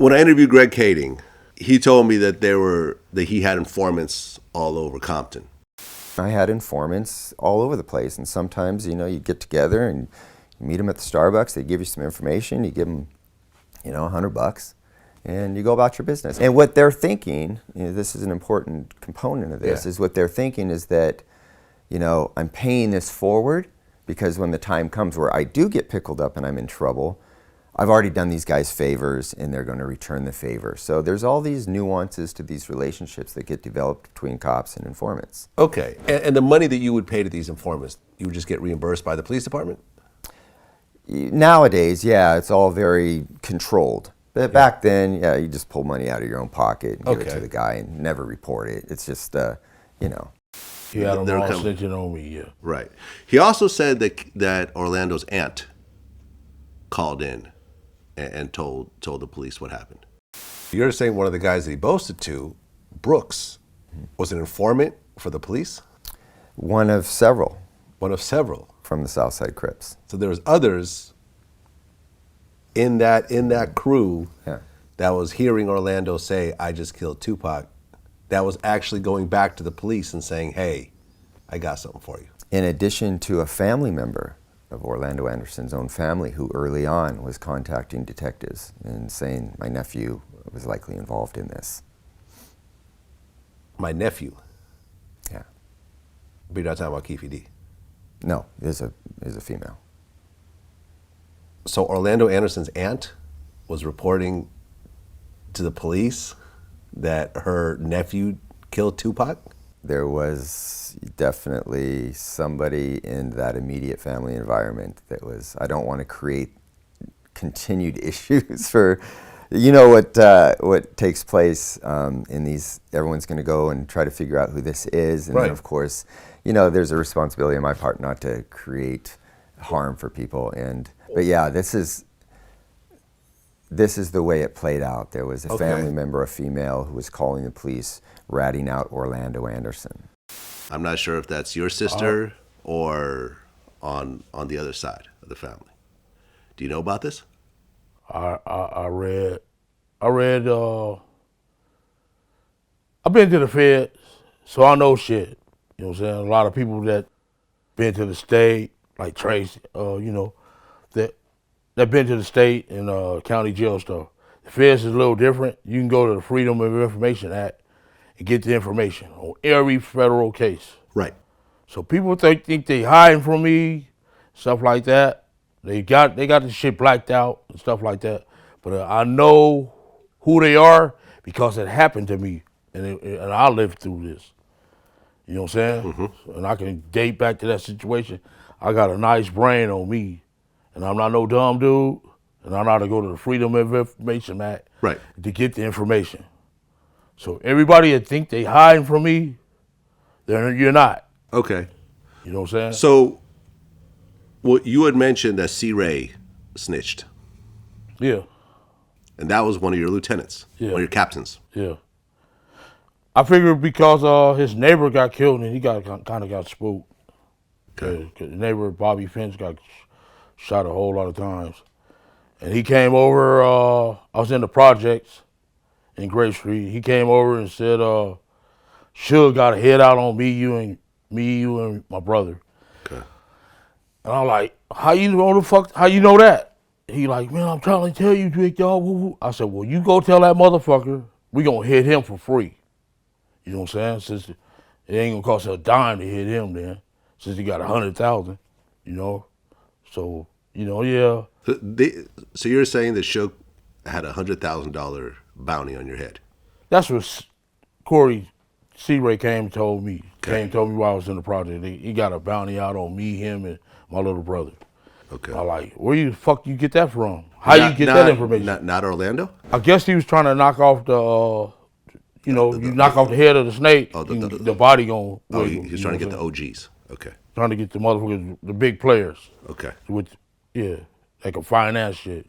When I interviewed Greg Kaden, he told me that he had informants all over Compton. I had informants all over the place, and sometimes, you get together and you meet them at the Starbucks, they give you some information, you give them, $100, and you go about your business. And what they're thinking, this is an important component of this, is what they're thinking is that, I'm paying this forward because when the time comes where I do get pickled up and I'm in trouble, I've already done these guys favors and they're going to return the favor. So there's all these nuances to these relationships that get developed between cops and informants. Okay, and the money that you would pay to these informants, you would just get reimbursed by the police department? Nowadays, yeah, it's all very controlled. But back then, yeah, you just pull money out of your own pocket and give it to the guy and never report it. It's just, He had them all snitching on me, yeah. Right. He also said that Orlando's aunt called in and told the police what happened. You're saying one of the guys that he boasted to, Brooks, was an informant for the police? One of several. One of several. From the Southside Crips. So there was others in that crew that was hearing Orlando say, I just killed Tupac, that was actually going back to the police and saying, hey, I got something for you. In addition to a family member of Orlando Anderson's own family who early on was contacting detectives and saying my nephew was likely involved in this. My nephew? Yeah. But you're not talking about Keefe D? No, is a female. So Orlando Anderson's aunt was reporting to the police that her nephew killed Tupac? There was definitely somebody in that immediate family environment that was, I don't want to create continued issues for, what takes place in these, everyone's going to go and try to figure out who this is. And then of course, there's a responsibility on my part not to create harm for people. But yeah, this is the way it played out. There was a family member, a female, who was calling the police, ratting out Orlando Anderson. I'm not sure if that's your sister or on the other side of the family. Do you know about this? I read, I've been to the feds, so I know shit. You know what I'm saying? A lot of people that been to the state, like Tracy, that been to the state and county jail stuff. The feds is a little different. You can go to the Freedom of Information Act and get the information on every federal case. Right. So people think they hiding from me, stuff like that. They got the shit blacked out and stuff like that. But I know who they are because it happened to me, and I lived through this. You know what I'm saying? Mm-hmm. And I can date back to that situation. I got a nice brain on me, and I'm not no dumb dude, and I know how to go to the Freedom of Information Act to get the information. So everybody that think they hiding from me, you're not. Okay. You know what I'm saying? So, you had mentioned that C. Ray snitched. Yeah. And that was one of your lieutenants, one of your captains. Yeah. I figured because his neighbor got killed and he kind of got spooked. Okay. Cause the neighbor, Bobby Finch, got shot a whole lot of times. And he came over, I was in the projects in Grape Street. He came over and said, Suge got a head out on me, you and my brother. Okay. And I'm like, how you know that? He like, man, I'm trying to tell you, big dog. Woo-woo. I said, well, you go tell that motherfucker we gonna hit him for free. You know what I'm saying? Since it ain't gonna cost a dime to hit him then, since he got 100,000, So, yeah. So you're saying that Suge had a $100,000 bounty on your head? That's what Corey C. Ray came and told me. Told me while I was in the project. He got a bounty out on me, him, and my little brother. Okay. I like, where you the fuck you get that from? How you get that information? Not Orlando? I guess he was trying to knock off you knock off the head of the snake, the body gonna wiggle. He's trying to get the OGs. Okay. Trying to get the motherfuckers, the big players. Okay. Like a finance shit,